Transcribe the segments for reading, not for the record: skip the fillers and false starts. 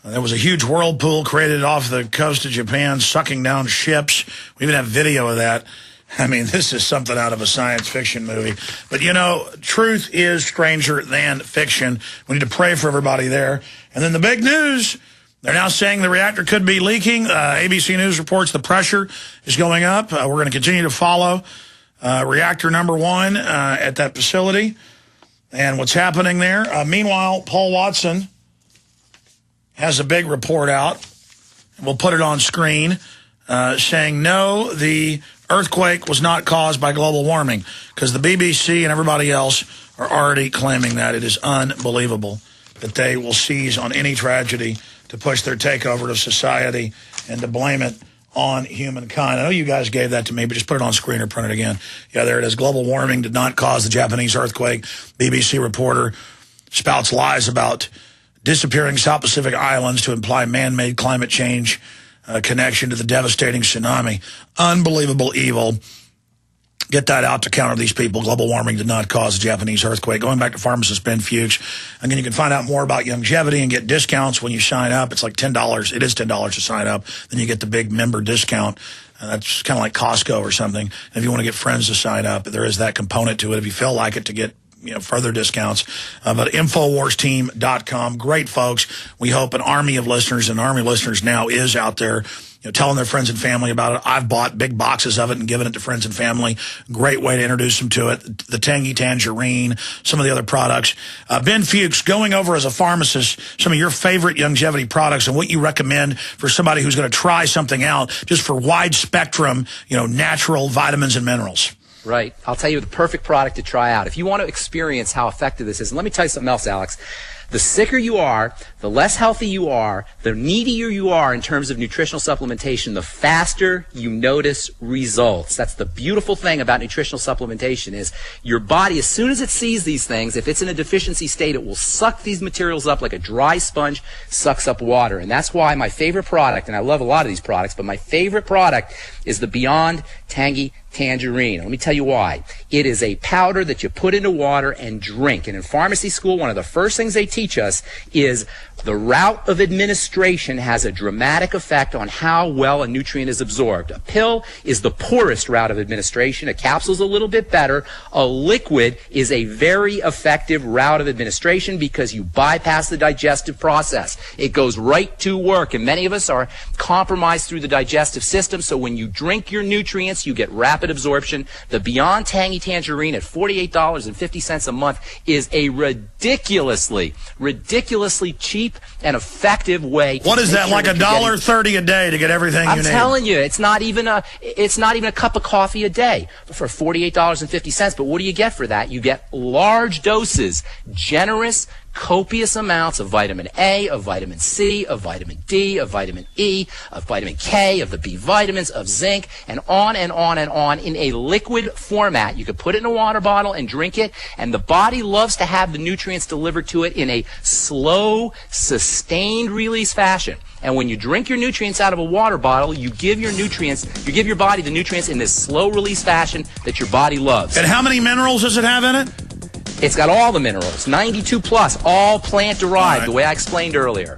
There was a huge whirlpool created off the coast of Japan, sucking down ships. We even have video of that. I mean, this is something out of a science fiction movie. But, you know, truth is stranger than fiction. We need to pray for everybody there. And then the big news, they're now saying the reactor could be leaking. ABC News reports the pressure is going up. We're going to continue to follow reactor number 1 at that facility and what's happening there. Meanwhile, Paul Watson has a big report out. We'll put it on screen saying, no, the earthquake was not caused by global warming, because the BBC and everybody else are already claiming that. It is unbelievable that they will seize on any tragedy to push their takeover of society and to blame it on humankind. I know you guys gave that to me, but just put it on screen or print it again. Yeah, there it is. Global warming did not cause the Japanese earthquake. BBC reporter spouts lies about disappearing South Pacific islands to imply man-made climate change connection to the devastating tsunami. Unbelievable evil. Get that out to counter these people. Global warming did not cause the Japanese earthquake. Going back to pharmacist Ben Fuchs. Again, you can find out more about longevity and get discounts when you sign up. It's like $10. It is $10 to sign up. Then you get the big member discount. That's kind of like Costco or something. And if you want to get friends to sign up, there is that component to it. If you feel like it, to get further discounts. But InfoWarsTeam.com. Great folks. We hope an army of listeners, and army of listeners now is out there, telling their friends and family about it. I've bought big boxes of it and given it to friends and family. Great way to introduce them to it. The Tangy Tangerine, some of the other products. Ben Fuchs, going over as a pharmacist, some of your favorite longevity products and what you recommend for somebody who's going to try something out just for wide spectrum, natural vitamins and minerals. Right. I'll tell you the perfect product to try out. If you want to experience how effective this is, and let me tell you something else, Alex. The sicker you are, the less healthy you are, the needier you are in terms of nutritional supplementation, the faster you notice results. That's the beautiful thing about nutritional supplementation is your body, as soon as it sees these things, if it's in a deficiency state, it will suck these materials up like a dry sponge sucks up water. And that's why my favorite product, and I love a lot of these products, but my favorite product is the Beyond Tangy Tangerine. Let me tell you why. It is a powder that you put into water and drink. And in pharmacy school, one of the first things they teach us is the route of administration has a dramatic effect on how well a nutrient is absorbed. A pill is the poorest route of administration. A capsule is a little bit better. A liquid is a very effective route of administration because you bypass the digestive process. It goes right to work, and many of us are compromised through the digestive system, so when you drink your nutrients, you get rapid absorption. The Beyond Tangy Tangerine at $48.50 a month is a ridiculously cheap and effective way to what is that, like $1.30 a day to get everything you need? I'm telling you, it's not even a cup of coffee a day for $48.50. But what do you get for that? You get large doses, generous, copious amounts of vitamin A, of vitamin C, of vitamin D, of vitamin E, of vitamin K, of the B vitamins, of zinc, and on and on and on in a liquid format. You could put it in a water bottle and drink it, and the body loves to have the nutrients delivered to it in a slow, sustained release fashion. And when you drink your nutrients out of a water bottle, you give your body the nutrients in this slow release fashion that your body loves. And how many minerals does it have in it? It's got all the minerals, 92 plus, all plant-derived, the way I explained earlier.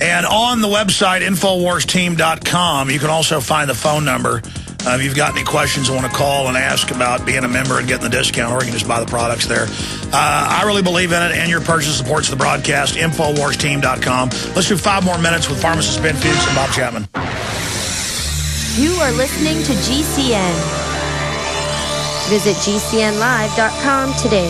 And on the website, InfoWarsTeam.com, you can also find the phone number. If you've got any questions and want to call and ask about being a member and getting the discount, or you can just buy the products there. I really believe in it, and your purchase supports the broadcast, InfoWarsTeam.com. Let's do 5 more minutes with pharmacist Ben Fuchs and Bob Chapman. You are listening to GCN. Visit GCNlive.com today.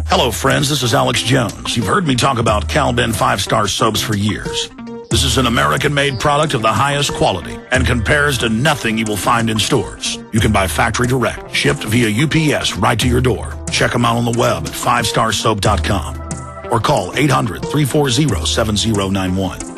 Hello, friends. This is Alex Jones. You've heard me talk about Calben 5-star soaps for years. This is an American-made product of the highest quality and compares to nothing you will find in stores. You can buy factory direct, shipped via UPS right to your door. Check them out on the web at 5starsoap.com or call 800-340-7091.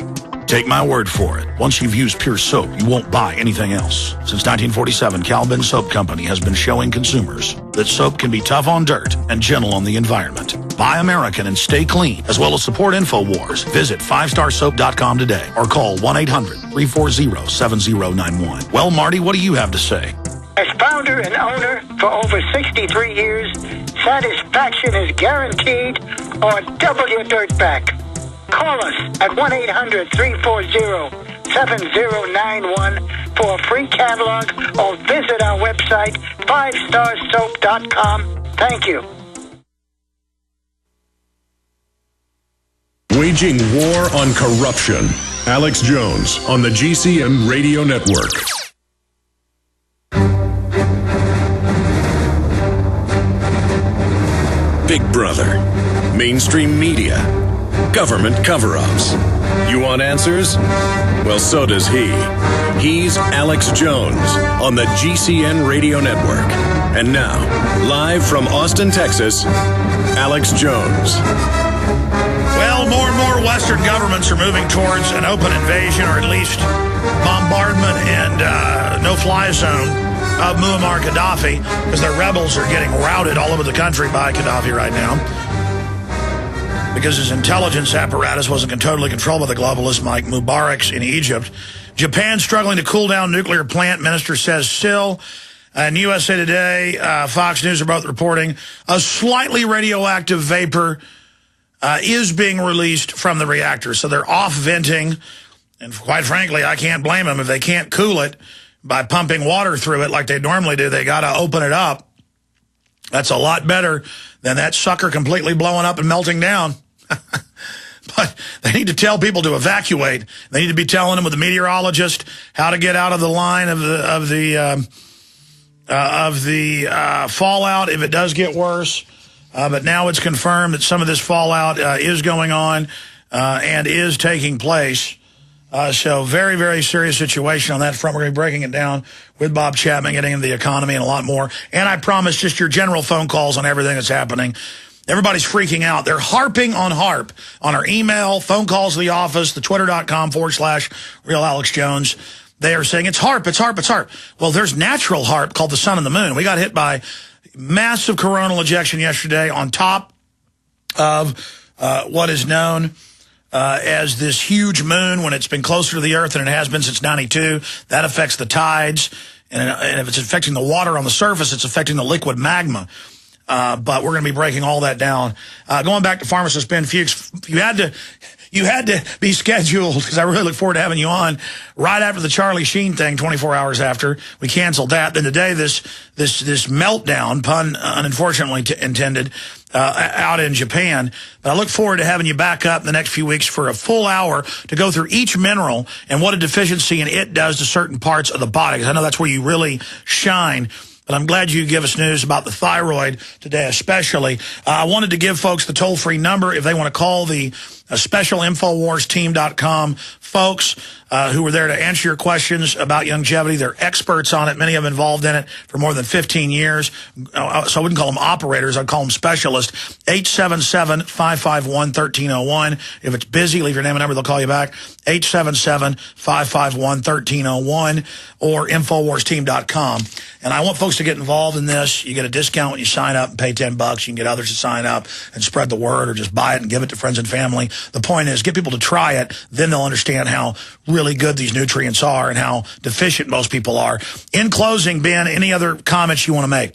Take my word for it. Once you've used Piers soap, you won't buy anything else. Since 1947, Calben Soap Company has been showing consumers that soap can be tough on dirt and gentle on the environment. Buy American and stay clean, as well as support InfoWars. Visit 5starsoap.com today or call 1-800-340-7091. Well, Marty, what do you have to say? As founder and owner for over 63 years, Satisfaction is guaranteed or double your dirt back. Call us at 1-800-340-7091 for a free catalog or visit our website, 5starsoap.com. Thank you. Waging war on corruption. Alex Jones on the GCN Radio Network. Big Brother, mainstream media, government cover-ups. You want answers? Well, so does he. He's Alex Jones on the GCN Radio Network. And now, live from Austin, Texas, Alex Jones. Well, more and more Western governments are moving towards an open invasion, or at least bombardment and no-fly zone of Muammar Gaddafi, because their rebels are getting routed all over the country by Gaddafi right now, because his intelligence apparatus wasn't totally controlled by the globalists like Mubarak's in Egypt. Japan struggling to cool down nuclear plant, minister says still. And USA Today, Fox News are both reporting a slightly radioactive vapor is being released from the reactor. So they're off venting, and quite frankly, I can't blame them. If they can't cool it by pumping water through it like they normally do, they got to open it up. That's a lot better than that sucker completely blowing up and melting down. But they need to tell people to evacuate. They need to be telling them with the meteorologist how to get out of the line of the fallout if it does get worse. But now it's confirmed that some of this fallout is going on and is taking place. So very, very serious situation on that front. We're going to be breaking it down with Bob Chapman, getting into the economy and a lot more. And I promise just your general phone calls on everything that's happening. Everybody's freaking out. They're harping on HARP on our email, phone calls to the office, the twitter.com/Real Alex Jones. They are saying it's HARP, it's HARP, it's HARP. Well, there's natural HARP called the sun and the moon. We got hit by massive coronal ejection yesterday on top of what is known as this huge moon when it's been closer to the Earth than it has been since '92. That affects the tides. And if it's affecting the water on the surface, it's affecting the liquid magma. But we're going to be breaking all that down. Going back to pharmacist Ben Fuchs, you had to be scheduled, because I really look forward to having you on right after the Charlie Sheen thing, 24 hours after. We canceled that. Then today, this meltdown, pun unfortunately intended, out in Japan. But I look forward to having you back up in the next few weeks for a full hour to go through each mineral and what a deficiency in it does to certain parts of the body, because I know that's where you really shine. But I'm glad you give us news about the thyroid today especially. I wanted to give folks the toll-free number if they want to call the special InfoWarsTeam.com folks who were there to answer your questions about longevity. They're experts on it. Many of them involved in it for more than 15 years. So I wouldn't call them operators. I'd call them specialists. 877-551-1301. If it's busy, leave your name and number. They'll call you back. 877-551-1301 or InfoWarsTeam.com. And I want folks to get involved in this. You get a discount when you sign up and pay $10. You can get others to sign up and spread the word, or just buy it and give it to friends and family. The point is, get people to try it. Then they'll understand how really good these nutrients are and how deficient most people are. In closing, Ben, any other comments you want to make?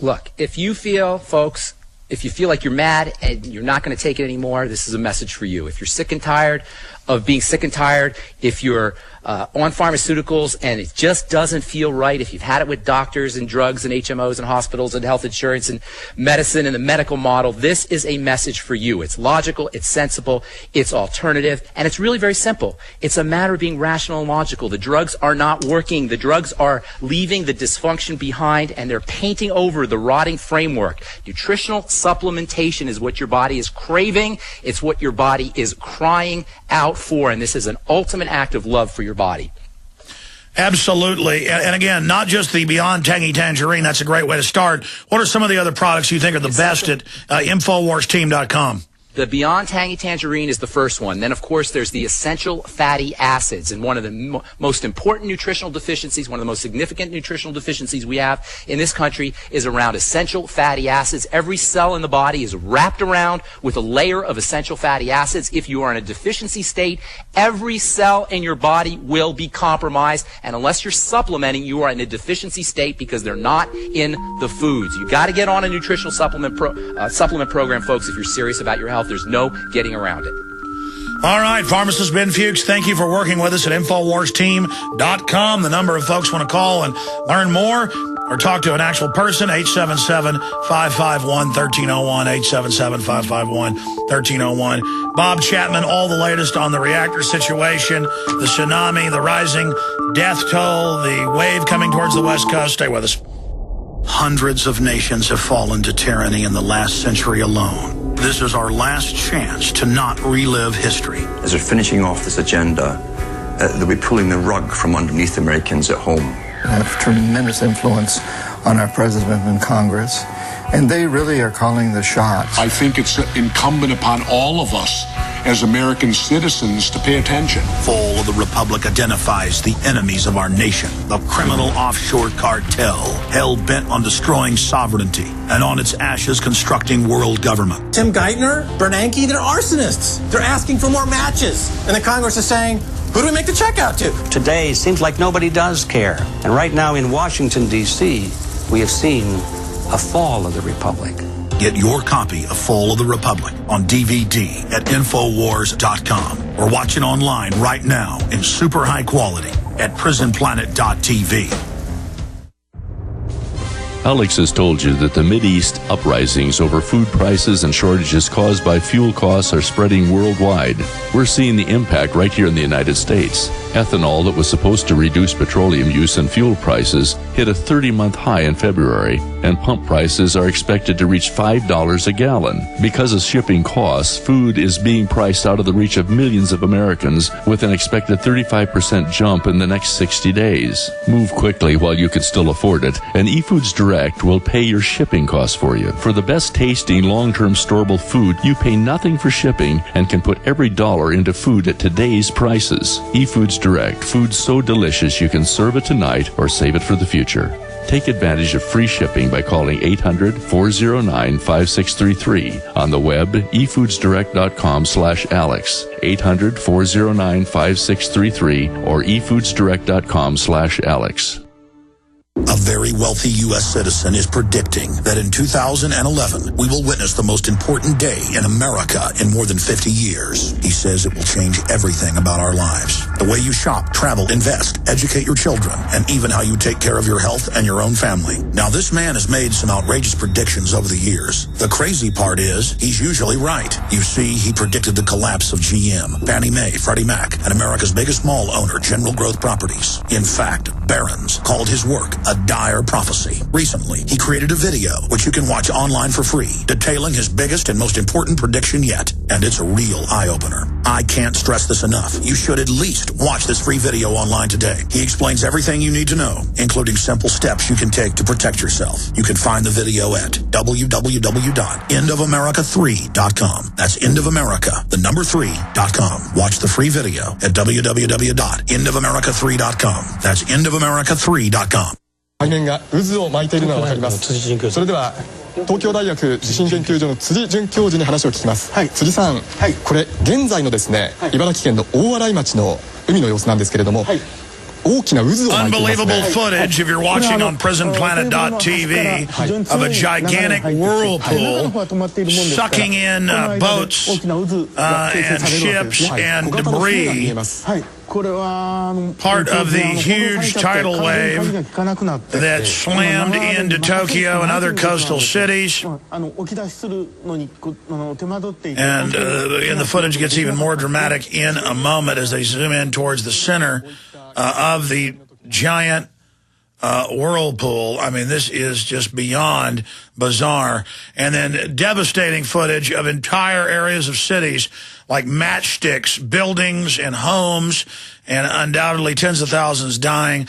Look, if you feel, folks, if you feel like you're mad and you're not going to take it anymore, this is a message for you. If you're sick and tired of being sick and tired, if you're on pharmaceuticals and it just doesn't feel right, if you've had it with doctors and drugs and HMOs and hospitals and health insurance and medicine and the medical model, this is a message for you. It's logical, it's sensible, it's alternative, and it's really very simple. It's a matter of being rational and logical. The drugs are not working. The drugs are leaving the dysfunction behind, and they're painting over the rotting framework. Nutritional supplementation is what your body is craving. It's what your body is crying out for, and this is an ultimate act of love for your body. Absolutely. And again, not just the Beyond Tangy Tangerine. That's a great way to start. What are some of the other products you think are the best at InfoWarsTeam.com? The Beyond Tangy Tangerine is the first one. Then, of course, there's the essential fatty acids. And one of the most important nutritional deficiencies, one of the most significant nutritional deficiencies we have in this country is around essential fatty acids. Every cell in the body is wrapped around with a layer of essential fatty acids. If you are in a deficiency state, every cell in your body will be compromised. And unless you're supplementing, you are in a deficiency state because they're not in the foods. You got to get on a nutritional supplement program, folks, if you're serious about your health. There's no getting around it. All right, pharmacist Ben Fuchs, thank you for working with us at InfoWarsTeam.com. The number of folks want to call and learn more or talk to an actual person, 877-551-1301, 877-551-1301. Bob Chapman, all the latest on the reactor situation, the tsunami, the rising death toll, the wave coming towards the West Coast. Stay with us. Hundreds of nations have fallen to tyranny in the last century alone. This is our last chance to not relive history. As we're finishing off this agenda, they'll be pulling the rug from underneath Americans at home. I have tremendous influence on our president and Congress, and they really are calling the shots. I think it's incumbent upon all of us as American citizens to pay attention. Fall of the Republic identifies the enemies of our nation, the criminal offshore cartel, hell-bent on destroying sovereignty, and on its ashes constructing world government. Tim Geithner, Bernanke, they're arsonists. They're asking for more matches. And the Congress is saying, who do we make the check out to? Today seems like nobody does care. And right now in Washington, D.C., we have seen a fall of the Republic. Get your copy of Fall of the Republic on DVD at Infowars.com or watch it online right now in super high quality at prisonplanet.tv. Alex has told you that the Mideast uprisings over food prices and shortages caused by fuel costs are spreading worldwide. We're seeing the impact right here in the United States. Ethanol that was supposed to reduce petroleum use and fuel prices hit a 30-month high in February, and pump prices are expected to reach $5 a gallon. Because of shipping costs, food is being priced out of the reach of millions of Americans with an expected 35% jump in the next 60 days. Move quickly while you can still afford it, and eFoods Direct will pay your shipping costs for you. For the best tasting, long-term storable food, you pay nothing for shipping and can put every dollar into food at today's prices. eFoods Direct, food so delicious you can serve it tonight or save it for the future. Take advantage of free shipping by calling 800-409-5633. On the web, efoodsdirect.com/Alex, 800-409-5633, or efoodsdirect.com/Alex. A very wealthy U.S. citizen is predicting that in 2011, we will witness the most important day in America in more than 50 years. He says it will change everything about our lives. The way you shop, travel, invest, educate your children, and even how you take care of your health and your own family. Now, this man has made some outrageous predictions over the years. The crazy part is, he's usually right. You see, he predicted the collapse of GM, Fannie Mae, Freddie Mac, and America's biggest mall owner, General Growth Properties. In fact, Barron's called his work a dire prophecy. Recently, he created a video, which you can watch online for free, detailing his biggest and most important prediction yet. And it's a real eye-opener. I can't stress this enough. You should at least watch this free video online today. He explains everything you need to know, including simple steps you can take to protect yourself. You can find the video at www.endofamerica3.com. That's endofamerica, the number 3.com. Watch the free video at www.endofamerica3.com. That's endofamerica3.com. 海面が渦を巻いているのが分かります。それでは東京大学地震研究所の辻准教授に話を聞きます。辻さん、これ現在のですね、茨城県の大洗町の海の様子なんですけれども、大きな渦を巻いていますね。Unbelievable footage if you're watching on prisonplanet.tv of a gigantic whirlpool sucking in boats and ships and debris. Part of the huge tidal wave that slammed into Tokyo and other coastal cities. And the footage gets even more dramatic in a moment as they zoom in towards the center of the giant whirlpool. I mean, this is just beyond bizarre. And then devastating footage of entire areas of cities like matchsticks, buildings and homes, and undoubtedly tens of thousands dying.